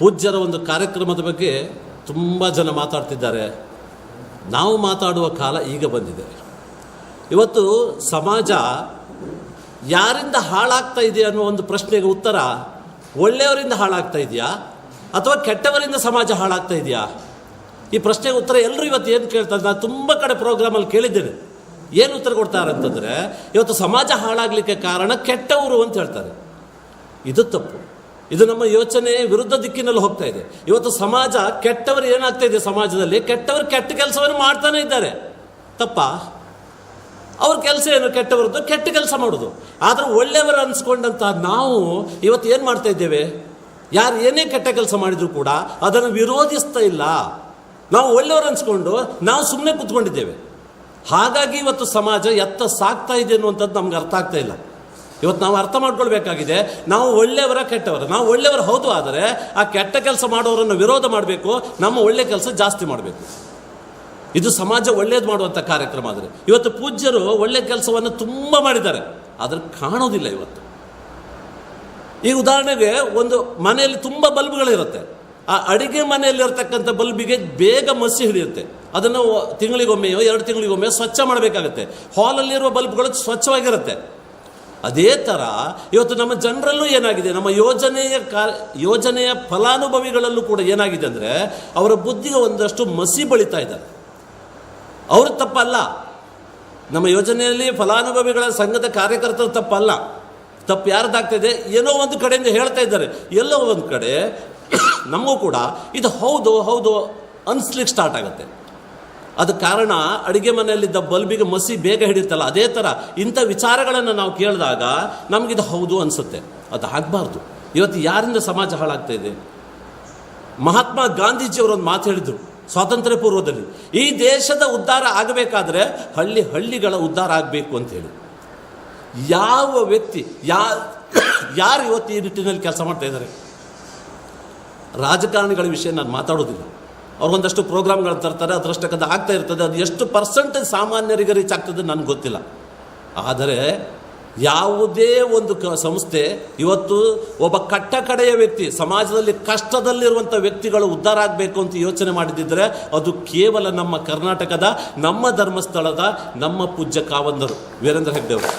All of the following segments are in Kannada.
ಪೂಜ್ಯರ ಒಂದು ಕಾರ್ಯಕ್ರಮದ ಬಗ್ಗೆ ತುಂಬ ಜನ ಮಾತಾಡ್ತಿದ್ದಾರೆ. ನಾವು ಮಾತಾಡುವ ಕಾಲ ಈಗ ಬಂದಿದೆ. ಇವತ್ತು ಸಮಾಜ ಯಾರಿಂದ ಹಾಳಾಗ್ತಾ ಇದೆ ಅನ್ನೋ ಒಂದು ಪ್ರಶ್ನೆಗೆ ಉತ್ತರ ಒಳ್ಳೆಯವರಿಂದ ಹಾಳಾಗ್ತಾ ಇದೆಯಾ ಅಥವಾ ಕೆಟ್ಟವರಿಂದ ಸಮಾಜ ಹಾಳಾಗ್ತಾ ಇದೆಯಾ? ಈ ಪ್ರಶ್ನೆಗೆ ಉತ್ತರ ಎಲ್ಲರೂ ಇವತ್ತು ಏನು ಕೇಳ್ತಾರೆ, ನಾನು ತುಂಬ ಕಡೆ ಪ್ರೋಗ್ರಾಮಲ್ಲಿ ಕೇಳಿದ್ದೇನೆ. ಏನು ಉತ್ತರ ಕೊಡ್ತಾರೆ ಅಂತಂದರೆ, ಇವತ್ತು ಸಮಾಜ ಹಾಳಾಗಲಿಕ್ಕೆ ಕಾರಣ ಕೆಟ್ಟವರು ಅಂತ ಹೇಳ್ತಾರೆ. ಇದು ತಪ್ಪು. ಇದು ನಮ್ಮ ಯೋಚನೆ ವಿರುದ್ಧ ದಿಕ್ಕಿನಲ್ಲಿ ಹೋಗ್ತಾ ಇದೆ. ಇವತ್ತು ಸಮಾಜ ಕೆಟ್ಟವರು ಏನಾಗ್ತಾ ಇದೆ, ಸಮಾಜದಲ್ಲಿ ಕೆಟ್ಟವರು ಕೆಟ್ಟ ಕೆಲಸವನ್ನು ಮಾಡ್ತಾನೆ ಇದ್ದಾರೆ. ತಪ್ಪ? ಅವ್ರ ಕೆಲಸ ಏನು? ಕೆಟ್ಟವರದ್ದು ಕೆಟ್ಟ ಕೆಲಸ ಮಾಡೋದು. ಆದರೆ ಒಳ್ಳೆಯವರು ಅನಿಸ್ಕೊಂಡಂಥ ನಾವು ಇವತ್ತು ಏನು ಮಾಡ್ತಾ ಇದ್ದೇವೆ? ಯಾರು ಏನೇ ಕೆಟ್ಟ ಕೆಲಸ ಮಾಡಿದರೂ ಕೂಡ ಅದನ್ನು ವಿರೋಧಿಸ್ತಾ ಇಲ್ಲ. ನಾವು ಒಳ್ಳೆಯವರು ಅನಿಸ್ಕೊಂಡು ನಾವು ಸುಮ್ಮನೆ ಕೂತ್ಕೊಂಡಿದ್ದೇವೆ. ಹಾಗಾಗಿ ಇವತ್ತು ಸಮಾಜ ಎತ್ತ ಸಾಗ್ತಾ ಇದೆ ಅನ್ನುವಂಥದ್ದು ನಮ್ಗೆ ಅರ್ಥ ಆಗ್ತಾ ಇಲ್ಲ. ಇವತ್ತು ನಾವು ಅರ್ಥ ಮಾಡ್ಕೊಳ್ಬೇಕಾಗಿದೆ, ನಾವು ಒಳ್ಳೆಯವರ ಕೆಟ್ಟವರ. ನಾವು ಒಳ್ಳೆಯವರು ಹೌದು, ಆದರೆ ಆ ಕೆಟ್ಟ ಕೆಲಸ ಮಾಡೋರನ್ನು ವಿರೋಧ ಮಾಡಬೇಕು, ನಮ್ಮ ಒಳ್ಳೆ ಕೆಲಸ ಜಾಸ್ತಿ ಮಾಡಬೇಕು. ಇದು ಸಮಾಜ ಒಳ್ಳೇದು ಮಾಡುವಂಥ ಕಾರ್ಯಕ್ರಮ. ಆದರೆ ಇವತ್ತು ಪೂಜ್ಯರು ಒಳ್ಳೆ ಕೆಲಸವನ್ನು ತುಂಬ ಮಾಡಿದ್ದಾರೆ, ಆದರೆ ಕಾಣೋದಿಲ್ಲ ಇವತ್ತು. ಈಗ ಉದಾಹರಣೆಗೆ ಒಂದು ಮನೆಯಲ್ಲಿ ತುಂಬ ಬಲ್ಬ್ಗಳಿರುತ್ತೆ. ಆ ಅಡಿಗೆ ಮನೆಯಲ್ಲಿರ್ತಕ್ಕಂಥ ಬಲ್ಬಿಗೆ ಬೇಗ ಮಸಿ ಹಿಡಿಯುತ್ತೆ. ಅದನ್ನು ತಿಂಗಳಿಗೊಮ್ಮೆಯೋ 2 ತಿಂಗಳಿಗೊಮ್ಮೆ ಸ್ವಚ್ಛ ಮಾಡಬೇಕಾಗತ್ತೆ. ಹಾಲಲ್ಲಿರುವ ಬಲ್ಬ್ಗಳು ಸ್ವಚ್ಛವಾಗಿರುತ್ತೆ. ಅದೇ ಥರ ಇವತ್ತು ನಮ್ಮ ಜನರಲ್ಲೂ ಏನಾಗಿದೆ, ನಮ್ಮ ಯೋಜನೆಯ ಫಲಾನುಭವಿಗಳಲ್ಲೂ ಕೂಡ ಏನಾಗಿದೆ ಅಂದರೆ, ಅವರ ಬುದ್ಧಿಗೆ ಒಂದಷ್ಟು ಮಸಿ ಬಳಿತಾ ಇದ್ದಾರೆ. ಅವರು ತಪ್ಪಲ್ಲ, ನಮ್ಮ ಯೋಜನೆಯಲ್ಲಿ ಫಲಾನುಭವಿಗಳ ಸಂಘದ ಕಾರ್ಯಕರ್ತರು ತಪ್ಪಲ್ಲ. ತಪ್ಪು ಯಾರ್ದಾಗ್ತಾಯಿದೆ? ಏನೋ ಒಂದು ಕಡೆಯಿಂದ ಹೇಳ್ತಾ ಇದ್ದಾರೆ. ಎಲ್ಲೋ ಒಂದು ಕಡೆ ನಮಗೂ ಕೂಡ ಇದು ಹೌದು ಹೌದು ಅನಿಸ್ಲಿಕ್ಕೆ ಸ್ಟಾರ್ಟ್ ಆಗುತ್ತೆ. ಅದು ಕಾರಣ ಅಡುಗೆ ಮನೆಯಲ್ಲಿದ್ದ ಬಲ್ಬಿಗೆ ಮಸಿ ಬೇಗ ಹಿಡಿಯುತ್ತಲ್ಲ, ಅದೇ ಥರ ಇಂಥ ವಿಚಾರಗಳನ್ನು ನಾವು ಕೇಳಿದಾಗ ನಮಗಿದು ಹೌದು ಅನಿಸುತ್ತೆ. ಅದು ಆಗಬಾರ್ದು. ಇವತ್ತು ಯಾರಿಂದ ಸಮಾಜ ಹಾಳಾಗ್ತಾ ಇದೆ? ಮಹಾತ್ಮ ಗಾಂಧೀಜಿಯವರೊಂದು ಮಾತು ಹೇಳಿದರು ಸ್ವಾತಂತ್ರ್ಯ ಪೂರ್ವದಲ್ಲಿ, ಈ ದೇಶದ ಉದ್ಧಾರ ಆಗಬೇಕಾದ್ರೆ ಹಳ್ಳಿಗಳ ಉದ್ಧಾರ ಆಗಬೇಕು ಅಂತೇಳಿ. ಯಾವ ವ್ಯಕ್ತಿ ಯಾರು ಇವತ್ತು ಈ ನಿಟ್ಟಿನಲ್ಲಿ ಕೆಲಸ ಮಾಡ್ತಾ ಇದ್ದಾರೆ? ರಾಜಕಾರಣಿಗಳ ವಿಷಯ ನಾನು ಮಾತಾಡೋದಿಲ್ಲ. ಅವ್ರಿಗೊಂದಷ್ಟು ಪ್ರೋಗ್ರಾಮ್ಗಳು ತರ್ತಾರೆ, ಅದರಷ್ಟಕ್ಕದು ಆಗ್ತಾ ಇರ್ತದೆ. ಅದು ಎಷ್ಟು ಪರ್ಸೆಂಟೇಜ್ ಸಾಮಾನ್ಯರಿಗೆ ರೀಚ್ ಆಗ್ತದೆ ನನಗೆ ಗೊತ್ತಿಲ್ಲ. ಆದರೆ ಯಾವುದೇ ಒಂದು ಸಂಸ್ಥೆ ಇವತ್ತು ಒಬ್ಬ ಕಡೆಯ ವ್ಯಕ್ತಿ, ಸಮಾಜದಲ್ಲಿ ಕಷ್ಟದಲ್ಲಿರುವಂಥ ವ್ಯಕ್ತಿಗಳು ಉದ್ಧಾರ ಆಗಬೇಕು ಅಂತ ಯೋಚನೆ ಮಾಡಿದ್ದರೆ ಅದು ಕೇವಲ ನಮ್ಮ ಕರ್ನಾಟಕದ, ನಮ್ಮ ಧರ್ಮಸ್ಥಳದ, ನಮ್ಮ ಪೂಜ್ಯ ಕಾವಂದರು ವೀರೇಂದ್ರ ಹೆಗ್ಡೆ ಅವರು.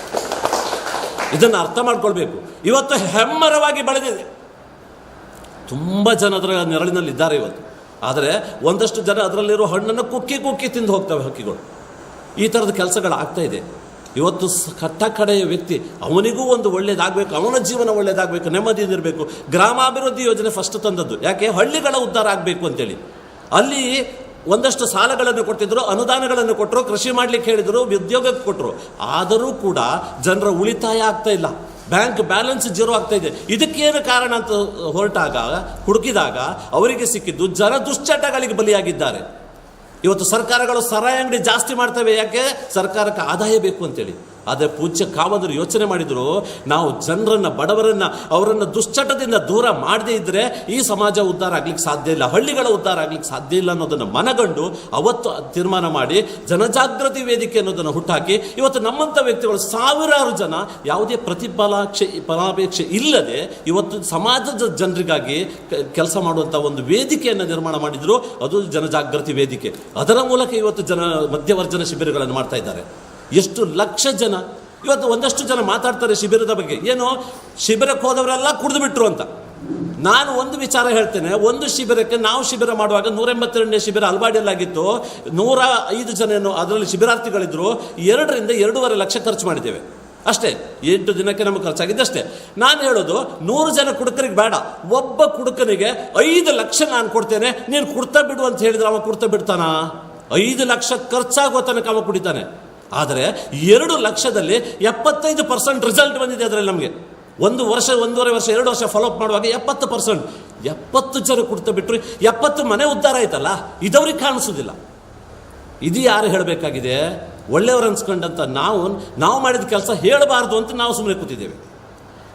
ಇದನ್ನು ಅರ್ಥ ಮಾಡ್ಕೊಳ್ಬೇಕು. ಇವತ್ತು ಹೆಮ್ಮರವಾಗಿ ಬೆಳೆದಿದೆ. ತುಂಬ ಜನ ಅದರ ನೆರಳಿನಲ್ಲಿದ್ದಾರೆ ಇವತ್ತು. ಆದರೆ ಒಂದಷ್ಟು ಜನ ಅದರಲ್ಲಿರೋ ಹಣ್ಣನ್ನು ಕುಕ್ಕಿ ತಿಂದು ಹೋಗ್ತವೆ ಹಕ್ಕಿಗಳು. ಈ ಥರದ ಕೆಲಸಗಳು ಆಗ್ತಾ ಇದೆ. ಇವತ್ತು ಕಡೆಯ ವ್ಯಕ್ತಿ, ಅವನಿಗೂ ಒಂದು ಒಳ್ಳೇದಾಗಬೇಕು, ಅವನ ಜೀವನ ಒಳ್ಳೇದಾಗಬೇಕು, ನೆಮ್ಮದಿಯಿರಬೇಕು. ಗ್ರಾಮಾಭಿವೃದ್ಧಿ ಯೋಜನೆ ಫಸ್ಟ್ ತಂದದ್ದು ಯಾಕೆ? ಹಳ್ಳಿಗಳ ಉದ್ಧಾರ ಆಗಬೇಕು ಅಂತೇಳಿ. ಅಲ್ಲಿ ಒಂದಷ್ಟು ಸಾಲಗಳನ್ನು ಕೊಟ್ಟಿದ್ರು, ಅನುದಾನಗಳನ್ನು ಕೊಟ್ಟರು, ಕೃಷಿ ಮಾಡಲಿಕ್ಕೆ ಹೇಳಿದರು, ಉದ್ಯೋಗಕ್ಕೆ ಕೊಟ್ಟರು. ಆದರೂ ಕೂಡ ಜನರ ಉಳಿತಾಯ ಆಗ್ತಾ ಇಲ್ಲ. ಬ್ಯಾಂಕ್ ಬ್ಯಾಲೆನ್ಸ್ ಜೀರೋ ಆಗ್ತಾ ಇದೆ. ಇದಕ್ಕೇನು ಕಾರಣ ಅಂತ ಹುಡುಕಿದಾಗ ಅವರಿಗೆ ಸಿಕ್ಕಿದ್ದು ಜನ ದುಶ್ಚಟಗಳಿಗೆ ಬಲಿಯಾಗಿದ್ದಾರೆ. ಇವತ್ತು ಸರ್ಕಾರಗಳು ಸರಾಯಿ ಅಂಗಡಿ ಜಾಸ್ತಿ ಮಾಡ್ತವೆ. ಯಾಕೆ? ಸರ್ಕಾರಕ್ಕೆ ಆದಾಯ ಬೇಕು ಅಂತೇಳಿ. ಆದರೆ ಪೂಜ್ಯ ಕಾವಂದರು ಯೋಚನೆ ಮಾಡಿದರು, ನಾವು ಜನರನ್ನು, ಬಡವರನ್ನು, ಅವರನ್ನು ದುಶ್ಚಟದಿಂದ ದೂರ ಮಾಡದೇ ಇದ್ದರೆ ಈ ಸಮಾಜ ಉದ್ಧಾರ ಆಗ್ಲಿಕ್ಕೆ ಸಾಧ್ಯ ಇಲ್ಲ, ಹಳ್ಳಿಗಳ ಉದ್ಧಾರ ಆಗ್ಲಿಕ್ಕೆ ಸಾಧ್ಯ ಇಲ್ಲ ಅನ್ನೋದನ್ನು ಮನಗಂಡು ಅವತ್ತು ತೀರ್ಮಾನ ಮಾಡಿ ಜನಜಾಗೃತಿ ವೇದಿಕೆ ಅನ್ನೋದನ್ನು ಹುಟ್ಟಾಕಿ ಇವತ್ತು ನಮ್ಮಂಥ ವ್ಯಕ್ತಿಗಳು ಸಾವಿರಾರು ಜನ ಯಾವುದೇ ಫಲಾಪೇಕ್ಷೆ ಇಲ್ಲದೆ ಇವತ್ತು ಸಮಾಜದ ಜನರಿಗಾಗಿ ಕೆಲಸ ಮಾಡುವಂಥ ಒಂದು ವೇದಿಕೆಯನ್ನು ನಿರ್ಮಾಣ ಮಾಡಿದರು. ಅದು ಜನಜಾಗೃತಿ ವೇದಿಕೆ. ಅದರ ಮೂಲಕ ಇವತ್ತು ಮಧ್ಯವರ್ಜನ ಶಿಬಿರಗಳನ್ನು ಮಾಡ್ತಾ ಇದ್ದಾರೆ. ಎಷ್ಟು ಲಕ್ಷ ಜನ ಇವತ್ತು. ಒಂದಷ್ಟು ಜನ ಮಾತಾಡ್ತಾರೆ ಶಿಬಿರದ ಬಗ್ಗೆ, ಏನು ಶಿಬಿರಕ್ಕೆ ಹೋದವರೆಲ್ಲ ಕುಡಿದು ಬಿಟ್ರು ಅಂತ. ನಾನು ಒಂದು ವಿಚಾರ ಹೇಳ್ತೇನೆ. ಒಂದು ಶಿಬಿರಕ್ಕೆ ನಾವು ಶಿಬಿರ ಮಾಡುವಾಗ 182ನೇ ಶಿಬಿರ ಅಲ್ವಾಡಿಯಲ್ಲಾಗಿತ್ತು. 105 ಜನ ಅದರಲ್ಲಿ ಶಿಬಿರಾರ್ಥಿಗಳಿದ್ರು. 2 ರಿಂದ 2.5 ಲಕ್ಷ ಖರ್ಚು ಮಾಡಿದ್ದೇವೆ ಅಷ್ಟೇ. 8 ದಿನಕ್ಕೆ ನಮಗೆ ಖರ್ಚಾಗಿದ್ದಷ್ಟೇ. ನಾನು ಹೇಳೋದು 100 ಜನ ಕುಡುಕರಿಗೆ ಬೇಡ, ಒಬ್ಬ ಕುಡುಕನಿಗೆ 5 ಲಕ್ಷ ನಾನು ಕೊಡ್ತೇನೆ, ನೀನು ಕುಡ್ತಾ ಬಿಡು ಅಂತ ಹೇಳಿದ್ರೆ ಅವ ಕುಡ್ತಾ ಬಿಡ್ತಾನ? 5 ಲಕ್ಷ ಖರ್ಚಾಗೋ ತನಕ ಅವ ಕುಡಿತಾನೆ. ಆದರೆ 2 ಲಕ್ಷದಲ್ಲಿ 75% ರಿಸಲ್ಟ್ ಬಂದಿದೆ. ಅದರಲ್ಲಿ ನಮಗೆ 1 ವರ್ಷ, 1.5 ವರ್ಷ, 2 ವರ್ಷ ಫಾಲೋಅಪ್ ಮಾಡುವಾಗ 70%, 70 ಜನ ಕುಡ್ತಾ ಬಿಟ್ಟರು. 70 ಮನೆ ಉದ್ಧಾರ ಆಯ್ತಲ್ಲ. ಇದವ್ರಿಗೆ ಕಾಣಿಸೋದಿಲ್ಲ. ಇದು ಯಾರು ಹೇಳಬೇಕಾಗಿದೆ? ಒಳ್ಳೆಯವರು ಅನ್ಸ್ಕೊಂಡಂತ ನಾವು ಮಾಡಿದ ಕೆಲಸ ಹೇಳಬಾರ್ದು ಅಂತ ನಾವು ಸುಮ್ಮನೆ ಕೂತಿದ್ದೇವೆ.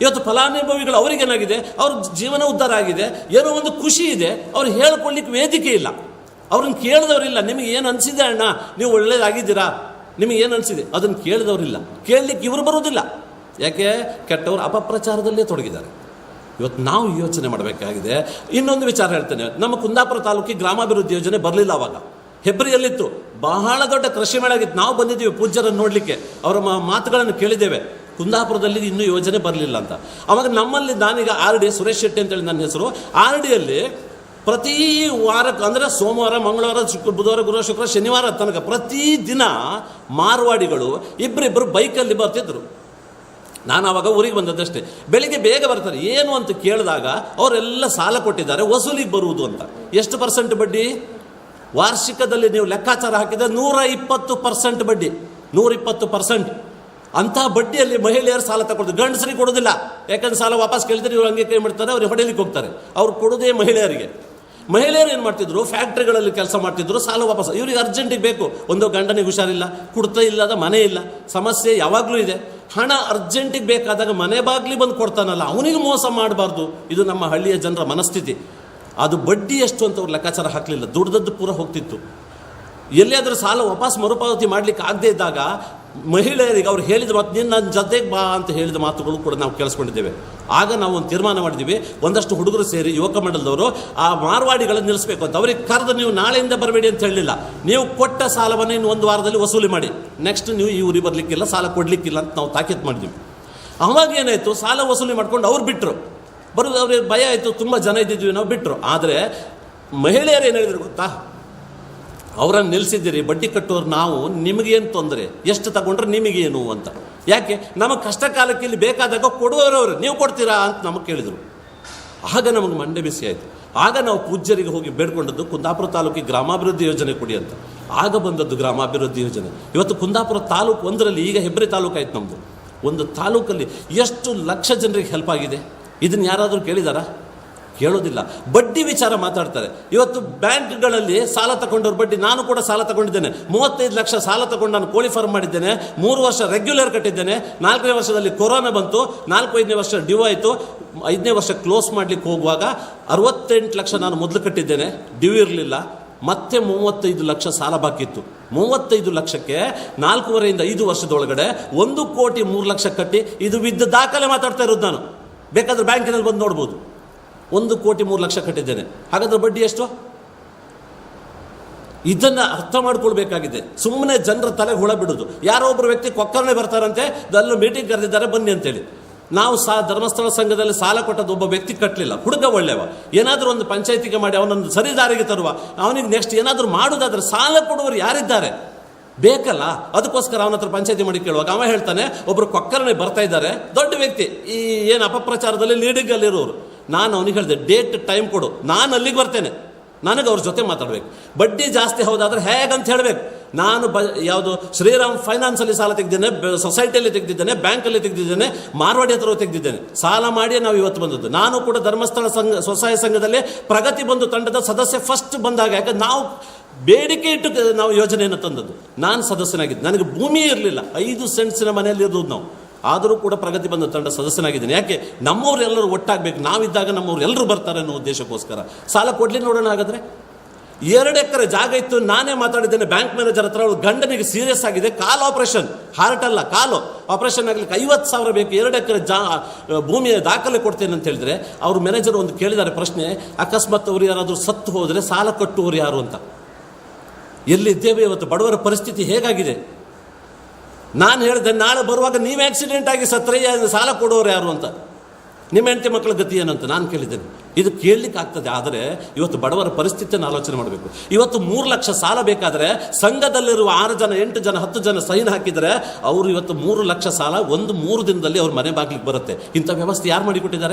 ಇವತ್ತು ಫಲಾನುಭವಿಗಳು ಅವರಿಗೇನಾಗಿದೆ, ಅವ್ರ ಜೀವನ ಉದ್ಧಾರ ಆಗಿದೆ, ಏನೋ ಒಂದು ಖುಷಿ ಇದೆ, ಅವ್ರು ಹೇಳ್ಕೊಳ್ಳಿಕ್ಕೆ ವೇದಿಕೆ ಇಲ್ಲ, ಅವ್ರನ್ನ ಕೇಳಿದವರಿಲ್ಲ. ನಿಮಗೆ ಏನು ಅನಿಸಿದೆ ಅಣ್ಣ, ನೀವು ಒಳ್ಳೇದಾಗಿದ್ದೀರಾ, ನಿಮಗೆ ಏನು ಅನಿಸಿದೆ, ಅದನ್ನು ಕೇಳಿದವರಿಲ್ಲ. ಕೇಳಲಿಕ್ಕೆ ಇವರು ಬರೋದಿಲ್ಲ. ಯಾಕೆ? ಕೆಟ್ಟವರು ಅಪಪ್ರಚಾರದಲ್ಲೇ ತೊಡಗಿದ್ದಾರೆ. ಇವತ್ತು ನಾವು ಯೋಚನೆ ಮಾಡಬೇಕಾಗಿದೆ. ಇನ್ನೊಂದು ವಿಚಾರ ಹೇಳ್ತೇನೆ, ನಮ್ಮ ಕುಂದಾಪುರ ತಾಲೂಕಿಗೆ ಗ್ರಾಮಾಭಿವೃದ್ಧಿ ಯೋಜನೆ ಬರಲಿಲ್ಲ. ಅವಾಗ ಹೆಬ್ರಿಯಲ್ಲಿತ್ತು, ಬಹಳ ದೊಡ್ಡ ಕೃಷಿ ಮೇಳ ಆಗಿತ್ತು. ನಾವು ಬಂದಿದ್ದೀವಿ ಪೂಜ್ಯರನ್ನು ನೋಡಲಿಕ್ಕೆ, ಅವರ ಮಾತುಗಳನ್ನು ಕೇಳಿದ್ದೇವೆ. ಕುಂದಾಪುರದಲ್ಲಿ ಇನ್ನೂ ಯೋಜನೆ ಬರಲಿಲ್ಲ ಅಂತ. ಅವಾಗ ನಮ್ಮಲ್ಲಿ, ನಾನೀಗ ಆರ್ ಡಿ ಸುರೇಶ್ ಶೆಟ್ಟಿ ಅಂತೇಳಿ ನನ್ನ ಹೆಸರು, ಆರ್ ಡಿಯಲ್ಲಿ ಪ್ರತಿ ವಾರಕ್ಕೆ ಅಂದರೆ ಸೋಮವಾರ, ಮಂಗಳವಾರ, ಬುಧವಾರ, ಗುರುವಾರ, ಶುಕ್ರವಾರ, ಶನಿವಾರ ತನಕ ಪ್ರತಿದಿನ ಮಾರ್ವಾಡಿಗಳು ಇಬ್ಬರಿಬ್ಬರು ಬೈಕಲ್ಲಿ ಬರ್ತಿದ್ರು. ನಾನು ಆವಾಗ ಊರಿಗೆ ಬಂದದ್ದಷ್ಟೇ. ಬೆಳಿಗ್ಗೆ ಬೇಗ ಬರ್ತಾರೆ. ಏನು ಅಂತ ಕೇಳಿದಾಗ ಅವರೆಲ್ಲ ಸಾಲ ಕೊಟ್ಟಿದ್ದಾರೆ, ವಸೂಲಿಗೆ ಬರುವುದು ಅಂತ. ಎಷ್ಟು ಪರ್ಸೆಂಟ್ ಬಡ್ಡಿ? ವಾರ್ಷಿಕದಲ್ಲಿ ನೀವು ಲೆಕ್ಕಾಚಾರ ಹಾಕಿದರೆ 120% ಬಡ್ಡಿ, 120%. ಅಂಥ ಬಡ್ಡಿಯಲ್ಲಿ ಮಹಿಳೆಯರು ಸಾಲ ತಗೊಳ್ತಾರೆ, ಗಂಡಸರಿಗೆ ಕೊಡೋದಿಲ್ಲ. ಯಾಕಂದ್ರೆ ಸಾಲ ವಾಪಸ್ ಕೇಳಿದ್ರೆ ಇವ್ರು ಹಂಗೆ ಕೈ ಮಾಡ್ತಾರೆ, ಅವ್ರಿಗೆ ಹೊಡೆಯಲಿಕ್ಕೆ ಹೋಗ್ತಾರೆ. ಅವ್ರು ಕೊಡೋದೇ ಮಹಿಳೆಯರಿಗೆ. ಮಹಿಳೆಯರು ಏನು ಮಾಡ್ತಿದ್ರು, ಫ್ಯಾಕ್ಟ್ರಿಗಳಲ್ಲಿ ಕೆಲಸ ಮಾಡ್ತಿದ್ರು, ಸಾಲ ವಾಪಸ್. ಇವ್ರಿಗೆ ಅರ್ಜೆಂಟಿಗೆ ಬೇಕು, ಒಂದು ಗಂಡನಿಗೆ ಹುಷಾರಿಲ್ಲ, ಕುಡ್ತಾ ಇಲ್ಲದ ಮನೆ ಇಲ್ಲ, ಸಮಸ್ಯೆ ಯಾವಾಗಲೂ ಇದೆ. ಹಣ ಅರ್ಜೆಂಟಿಗೆ ಬೇಕಾದಾಗ ಮನೆ ಬಾಗಿಲಿ ಬಂದು ಕೊಡ್ತಾನಲ್ಲ, ಅವನಿಗೆ ಮೋಸ ಮಾಡಬಾರ್ದು. ಇದು ನಮ್ಮ ಹಳ್ಳಿಯ ಜನರ ಮನಸ್ಥಿತಿ. ಅದು ಬಡ್ಡಿ ಎಷ್ಟು ಅಂತ ಅವ್ರು ಲೆಕ್ಕಾಚಾರ ಹಾಕಲಿಲ್ಲ, ದುಡ್ದದ್ದು ಪೂರ ಹೋಗ್ತಿತ್ತು. ಎಲ್ಲಿಯಾದರೂ ಸಾಲ ವಾಪಸ್ ಮರುಪಾವತಿ ಮಾಡಲಿಕ್ಕೆ ಆಗದೇ ಇದ್ದಾಗ ಮಹಿಳೆಯರಿಗೆ ಅವ್ರು ಹೇಳಿದ ಮಾತು, ನೀನು ನನ್ನ ಜೊತೆಗೆ ಬಾ ಅಂತ ಹೇಳಿದ ಮಾತುಗಳು ಕೂಡ ನಾವು ಕೇಳಿಸ್ಕೊಂಡಿದ್ದೇವೆ. ಆಗ ನಾವು ಒಂದು ತೀರ್ಮಾನ ಮಾಡಿದ್ದೀವಿ, ಒಂದಷ್ಟು ಹುಡುಗರು ಸೇರಿ ಯುವಕ ಮಂಡಲದವರು ಆ ಮಾರ್ವಾಡಿಗಳನ್ನು ನಿಲ್ಲಿಸಬೇಕು ಅಂತ. ಅವ್ರಿಗೆ ಕರೆದು ನೀವು ನಾಳೆಯಿಂದ ಬರಬೇಡಿ ಅಂತ ಹೇಳಲಿಲ್ಲ, ನೀವು ಕೊಟ್ಟ ಸಾಲವನ್ನು ಇನ್ನು ಒಂದು ವಾರದಲ್ಲಿ ವಸೂಲಿ ಮಾಡಿ, ನೆಕ್ಸ್ಟ್ ನೀವು ಈ ಊರಿಗೆ ಬರಲಿಕ್ಕಿಲ್ಲ, ಸಾಲ ಕೊಡಲಿಕ್ಕಿಲ್ಲ ಅಂತ ನಾವು ತಾಕೀತು ಮಾಡಿದ್ವಿ. ಅವಾಗ ಏನಾಯಿತು, ಸಾಲ ವಸೂಲಿ ಮಾಡ್ಕೊಂಡು ಅವ್ರು ಬಿಟ್ಟರು. ಬರೋದು ಅವ್ರಿಗೆ ಭಯ ಆಯಿತು, ತುಂಬ ಜನ ಇದ್ದಿದ್ವಿ, ನಾವು ಬಿಟ್ಟರು. ಆದರೆ ಮಹಿಳೆಯರು ಏನು ಹೇಳಿದ್ರು ಗೊತ್ತಾ, ಅವರನ್ನು ನಿಲ್ಲಿಸಿದ್ದೀರಿ, ಬಡ್ಡಿ ಕಟ್ಟೋರು ನಾವು, ನಿಮಗೇನು ತೊಂದರೆ, ಎಷ್ಟು ತಗೊಂಡ್ರೆ ನಿಮಗೇನು ಅಂತ. ಯಾಕೆ, ನಮಗೆ ಕಷ್ಟ ಕಾಲಕ್ಕೆ ಇಲ್ಲಿ ಬೇಕಾದಾಗ ಕೊಡುವವರವರು, ನೀವು ಕೊಡ್ತೀರಾ ಅಂತ ನಮಗೆ ಕೇಳಿದರು. ಆಗ ನಮಗೆ ಮಂಡೆ ಬಿಸಿ ಆಯಿತು. ಆಗ ನಾವು ಪೂಜ್ಯರಿಗೆ ಹೋಗಿ ಬೇಡ್ಕೊಂಡದ್ದು, ಕುಂದಾಪುರ ತಾಲೂಕಿಗೆ ಗ್ರಾಮಾಭಿವೃದ್ಧಿ ಯೋಜನೆ ಕೊಡಿ ಅಂತ. ಆಗ ಬಂದದ್ದು ಗ್ರಾಮಾಭಿವೃದ್ಧಿ ಯೋಜನೆ. ಇವತ್ತು ಕುಂದಾಪುರ ತಾಲೂಕು ಒಂದರಲ್ಲಿ, ಈಗ ಹೆಬ್ರಿ ತಾಲೂಕು ಆಯ್ತು ನಮ್ಮದು. ಒಂದು ತಾಲೂಕಲ್ಲಿ ಎಷ್ಟು ಲಕ್ಷ ಜನರಿಗೆ ಹೆಲ್ಪ್ ಆಗಿದೆ. ಇದನ್ನು ಯಾರಾದರೂ ಕೇಳಿದಾರಾ? ಕೇಳೋದಿಲ್ಲ. ಬಡ್ಡಿ ವಿಚಾರ ಮಾತಾಡ್ತಾರೆ. ಇವತ್ತು ಬ್ಯಾಂಕ್ಗಳಲ್ಲಿ ಸಾಲ ತಗೊಂಡವ್ರ ಬಡ್ಡಿ, ನಾನು ಕೂಡ ಸಾಲ ತಗೊಂಡಿದ್ದೇನೆ. 35 ಲಕ್ಷ ಸಾಲ ತಗೊಂಡು ನಾನು ಕೋಳಿ ಫಾರ್ಮ್ ಮಾಡಿದ್ದೇನೆ. 3 ವರ್ಷ ರೆಗ್ಯುಲರ್ ಕಟ್ಟಿದ್ದೇನೆ. 4ನೇ ವರ್ಷದಲ್ಲಿ ಕೊರೋನಾ ಬಂತು, 4-5ನೇ ವರ್ಷ ಡ್ಯೂ ಆಯಿತು. 5ನೇ ವರ್ಷ ಕ್ಲೋಸ್ ಮಾಡಲಿಕ್ಕೆ ಹೋಗುವಾಗ 68 ಲಕ್ಷ ನಾನು ಮೊದಲು ಕಟ್ಟಿದ್ದೇನೆ, ಡ್ಯೂ ಇರಲಿಲ್ಲ. ಮತ್ತೆ 35 ಲಕ್ಷ ಸಾಲ ಬಾಕಿ ಇತ್ತು. 35 ಲಕ್ಷಕ್ಕೆ 4.5 ರಿಂದ 5 ವರ್ಷದೊಳಗಡೆ 1,03,00,000 ಕಟ್ಟಿ, ಇದು ವಿದ್ದ ದಾಖಲೆ ಮಾತಾಡ್ತಾ ಇರೋದು ನಾನು. ಬೇಕಾದ್ರೆ ಬ್ಯಾಂಕಿನಲ್ಲಿ ಬಂದು ನೋಡ್ಬೋದು. 1,03,00,000 ಕಟ್ಟಿದ್ದೇನೆ. ಹಾಗಾದ್ರೆ ಬಡ್ಡಿ ಎಷ್ಟು? ಇದನ್ನು ಅರ್ಥ ಮಾಡ್ಕೊಳ್ಬೇಕಾಗಿದೆ. ಸುಮ್ಮನೆ ಜನರ ತಲೆಗೆ ಹುಳ ಬಿಡೋದು. ಯಾರೋ ಒಬ್ಬರು ವ್ಯಕ್ತಿ ಕೊಕ್ಕರಣೆ ಬರ್ತಾರಂತೆ, ಅಲ್ಲೂ ಮೀಟಿಂಗ್ ಕರೆದಿದ್ದಾರೆ ಬನ್ನಿ ಅಂತೇಳಿ. ನಾವು ಧರ್ಮಸ್ಥಳ ಸಂಘದಲ್ಲಿ ಸಾಲ ಕೊಟ್ಟದ್ದು ಒಬ್ಬ ವ್ಯಕ್ತಿ ಕಟ್ಟಲಿಲ್ಲ, ಹುಡುಗ ಒಳ್ಳೆಯವ. ಏನಾದರೂ ಒಂದು ಪಂಚಾಯತಿಗೆ ಮಾಡಿ ಅವನೊಂದು ಸರಿದಾರಿಗೆ ತರುವ, ಅವನಿಗೆ ನೆಕ್ಸ್ಟ್ ಏನಾದರೂ ಮಾಡೋದಾದ್ರೆ ಸಾಲ ಕೊಡುವವರು ಯಾರಿದ್ದಾರೆ? ಬೇಕಲ್ಲ. ಅದಕ್ಕೋಸ್ಕರ ಅವನ ಹತ್ರ ಪಂಚಾಯತಿ ಮಾಡಿ ಕೇಳುವಾಗ ಅವ ಹೇಳ್ತಾನೆ, ಒಬ್ಬರು ಕೊಕ್ಕರಣೆ ಬರ್ತಾ ಇದ್ದಾರೆ, ದೊಡ್ಡ ವ್ಯಕ್ತಿ, ಈ ಏನು ಅಪಪ್ರಚಾರದಲ್ಲಿ ಲೀಡಿಂಗಲ್ಲಿರೋರು. ನಾನು ಅವನಿಗೆ ಹೇಳಿದೆ, ಡೇಟ್ ಟೈಮ್ ಕೊಡು, ನಾನು ಅಲ್ಲಿಗೆ ಬರ್ತೇನೆ, ನನಗೆ ಅವ್ರ ಜೊತೆ ಮಾತಾಡಬೇಕು. ಬಡ್ಡಿ ಜಾಸ್ತಿ ಹೌದಾದ್ರೆ ಹೇಗಂತ ಹೇಳಬೇಕು. ನಾನು ಯಾವುದು ಶ್ರೀರಾಮ್ ಫೈನಾನ್ಸಲ್ಲಿ ಸಾಲ ತೆಗೆದಿದ್ದೇನೆ, ಸೊಸೈಟಿಯಲ್ಲಿ ತೆಗೆದಿದ್ದೇನೆ, ಬ್ಯಾಂಕಲ್ಲಿ ತೆಗೆದಿದ್ದೇನೆ, ಮಾರ್ವಾಡಿ ಹತ್ರ ತೆಗೆದಿದ್ದೇನೆ. ಸಾಲ ಮಾಡಿ ನಾವು ಇವತ್ತು ಬಂದದ್ದು. ನಾನು ಕೂಡ ಧರ್ಮಸ್ಥಳ ಸ್ವಸಹಾಯ ಸಂಘದಲ್ಲಿ ಪ್ರಗತಿ ಬಂಧು ತಂಡದ ಸದಸ್ಯ ಫಸ್ಟ್ ಬಂದಾಗ. ಯಾಕಂದ್ರೆ ನಾವು ಬೇಡಿಕೆ ಇಟ್ಟು ನಾವು ಯೋಜನೆಯನ್ನು ತಂದದ್ದು. ನಾನು ಸದಸ್ಯನಾಗಿದ್ದೆ, ನನಗೆ ಭೂಮಿ ಇರಲಿಲ್ಲ, 5 ಸೆಂಟ್ಸಿನ ಮನೆಯಲ್ಲಿ ಇರೋದು ನಾವು. ಆದರೂ ಕೂಡ ಪ್ರಗತಿ ಬಂದ ತಂಡ ಸದಸ್ಯನಾಗಿದ್ದೀನಿ. ಯಾಕೆ, ನಮ್ಮವ್ರು ಎಲ್ಲರೂ ಒಟ್ಟಾಗಬೇಕು, ನಾವಿದ್ದಾಗ ನಮ್ಮವ್ರು ಎಲ್ಲರೂ ಬರ್ತಾರೆ ಅನ್ನೋ ಉದ್ದೇಶಕ್ಕೋಸ್ಕರ. ಸಾಲ ಕೊಡಲಿ ನೋಡೋಣ. ಹಾಗಾದರೆ 2 ಎಕರೆ ಜಾಗ ಇತ್ತು, ನಾನೇ ಮಾತಾಡಿದ್ದೇನೆ ಬ್ಯಾಂಕ್ ಮ್ಯಾನೇಜರ್ ಹತ್ರ. ಅವಳು ಗಂಡನಿಗೆ ಸೀರಿಯಸ್ ಆಗಿದೆ, ಕಾಲು ಆಪರೇಷನ್, ಹಾರ್ಟ್ ಅಲ್ಲ ಕಾಲು ಆಪರೇಷನ್ ಆಗಲಿಕ್ಕೆ 50,000 ಬೇಕು, 2 ಎಕರೆ ಭೂಮಿಯ ದಾಖಲೆ ಕೊಡ್ತೇನೆ ಅಂತ ಹೇಳಿದ್ರೆ, ಅವ್ರ ಮ್ಯಾನೇಜರ್ ಒಂದು ಕೇಳಿದ್ದಾರೆ ಪ್ರಶ್ನೆ, ಅಕಸ್ಮಾತ್ ಅವ್ರು ಯಾರಾದರೂ ಸತ್ತು ಹೋದರೆ ಸಾಲ ಕಟ್ಟುವವರು ಯಾರು ಅಂತ. ಎಲ್ಲಿದ್ದೇವೆ ಇವತ್ತು, ಬಡವರ ಪರಿಸ್ಥಿತಿ ಹೇಗಾಗಿದೆ. ನಾನು ಹೇಳಿದೆ, ನಾಳೆ ಬರುವಾಗ ನೀವು ಆಕ್ಸಿಡೆಂಟ್ ಆಗಿ ಸತ್ತರೆ ಸಾಲ ಕೊಡೋರು ಯಾರು ಅಂತ, ನಿಮ್ಮ ಹೆಂಡತಿ ಮಕ್ಕಳ ಗತಿ ಏನಂತ ನಾನು ಕೇಳಿದ್ದೇನೆ. ಇದು ಕೇಳಲಿಕ್ಕೆ ಆಗ್ತದೆ. ಆದರೆ ಇವತ್ತು ಬಡವರ ಪರಿಸ್ಥಿತಿಯನ್ನು ಆಲೋಚನೆ ಮಾಡಬೇಕು. ಇವತ್ತು 3 ಲಕ್ಷ ಸಾಲ ಬೇಕಾದರೆ ಸಂಘದಲ್ಲಿರುವ 6 ಜನ 8 ಜನ 10 ಜನ ಸೈನ್ ಹಾಕಿದರೆ ಅವರು ಇವತ್ತು 3 ಲಕ್ಷ ಸಾಲ 3 ದಿನದಲ್ಲಿ ಅವ್ರ ಮನೆ ಬಾಗಿಲಿಗೆ ಬರುತ್ತೆ. ಇಂಥ ವ್ಯವಸ್ಥೆ ಯಾರು ಮಾಡಿಕೊಟ್ಟಿದ್ದಾರೆ?